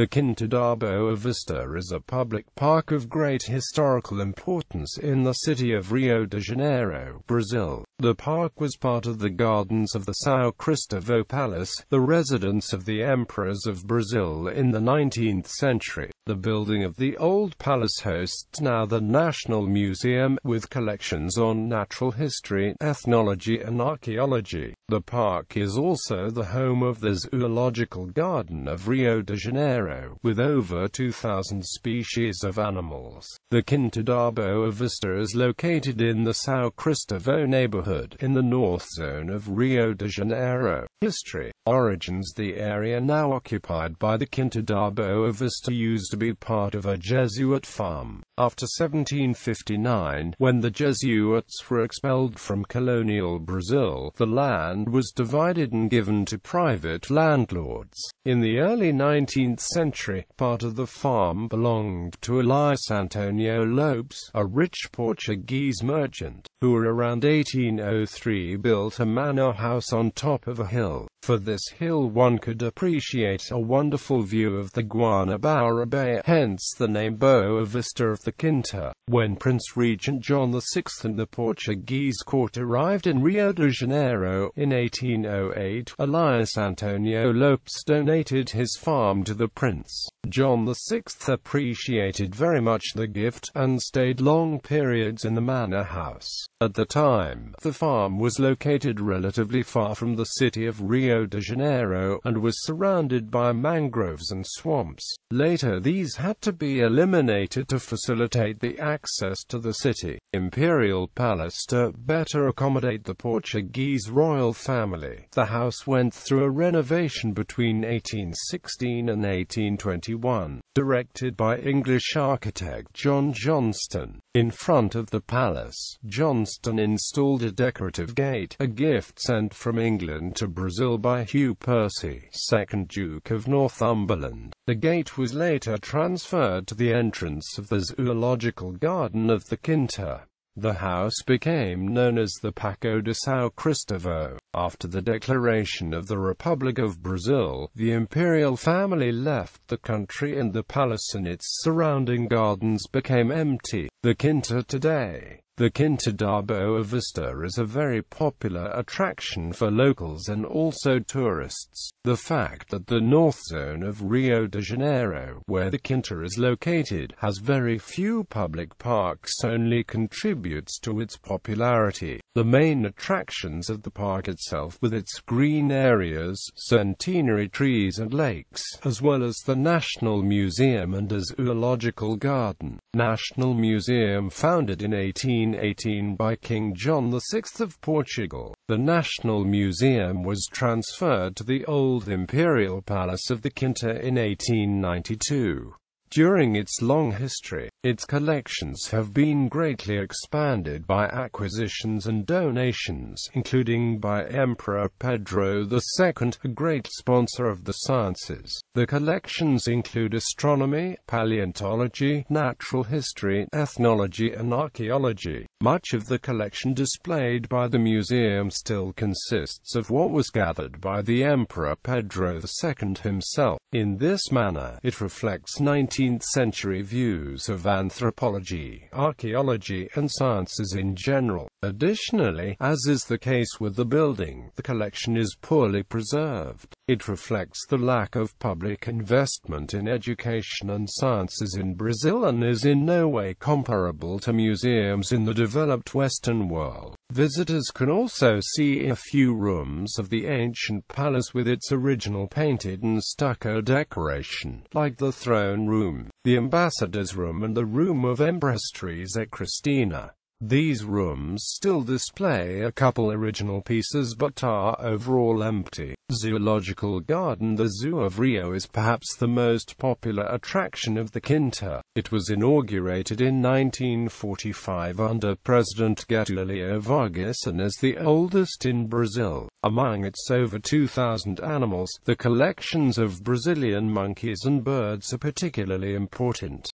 The Quinta da Boa Vista is a public park of great historical importance in the city of Rio de Janeiro, Brazil. The park was part of the gardens of the São Cristóvão Palace, the residence of the emperors of Brazil in the 19th century. The building of the old palace hosts now the National Museum, with collections on natural history, ethnology and archaeology. The park is also the home of the Zoological Garden of Rio de Janeiro, with over 2,000 species of animals. The Quinta da Boa Vista is located in the São Cristóvão neighborhood, in the north zone of Rio de Janeiro. History. Origins. The area now occupied by the Quinta da Boa Vista used to be part of a Jesuit farm. After 1759, when the Jesuits were expelled from colonial Brazil, the land was divided and given to private landlords. In the early 19th century, part of the farm belonged to Elias Antonio Lopes, a rich Portuguese merchant, who around 1803 built a manor house on top of a hill. For this hill one could appreciate a wonderful view of the Guanabara Bay, hence the name Boa Vista of the Quinta. When Prince Regent John VI and the Portuguese court arrived in Rio de Janeiro in 1808, Elias Antonio Lopes donated his farm to the prince. John VI appreciated very much the gift, and stayed long periods in the manor house. At the time, the farm was located relatively far from the city of Rio de Janeiro, and was surrounded by mangroves and swamps. Later these had to be eliminated to facilitate the access to the city. Imperial Palace. To better accommodate the Portuguese royal family, the house went through a renovation between 1816 and 1821, directed by English architect John Johnston. In front of the palace, Johnston installed a decorative gate, a gift sent from England to Brazil by Hugh Percy, 2nd Duke of Northumberland. The gate was later transferred to the entrance of the Zoological Garden of the Quinta. The house became known as the Pacheco de São Cristóvão. After the declaration of the Republic of Brazil, the imperial family left the country and the palace and its surrounding gardens became empty. The Quinta today. The Quinta da Boa Vista is a very popular attraction for locals and also tourists. The fact that the north zone of Rio de Janeiro, where the Quinta is located, has very few public parks only contributes to its popularity. The main attractions of the park itself, with its green areas, centenary trees and lakes, as well as the National Museum and a Zoological Garden. National Museum founded in 1818 by King John VI of Portugal. The National Museum was transferred to the old Imperial Palace of the Quinta in 1892. During its long history, its collections have been greatly expanded by acquisitions and donations, including by Emperor Pedro II, a great sponsor of the sciences. The collections include astronomy, paleontology, natural history, ethnology and archaeology. Much of the collection displayed by the museum still consists of what was gathered by the Emperor Pedro II himself. In this manner, it reflects 19th century views of anthropology, archaeology and sciences in general. Additionally, as is the case with the building, the collection is poorly preserved. It reflects the lack of public investment in education and sciences in Brazil and is in no way comparable to museums in the developed Western world. Visitors can also see a few rooms of the ancient palace with its original painted and stucco decoration, like the throne room, the ambassador's room and the room of Empress Teresa Cristina. These rooms still display a couple original pieces but are overall empty. Zoological Garden. The Zoo of Rio is perhaps the most popular attraction of the Quinta. It was inaugurated in 1945 under President Getulio Vargas and is the oldest in Brazil. Among its over 2,000 animals, the collections of Brazilian monkeys and birds are particularly important.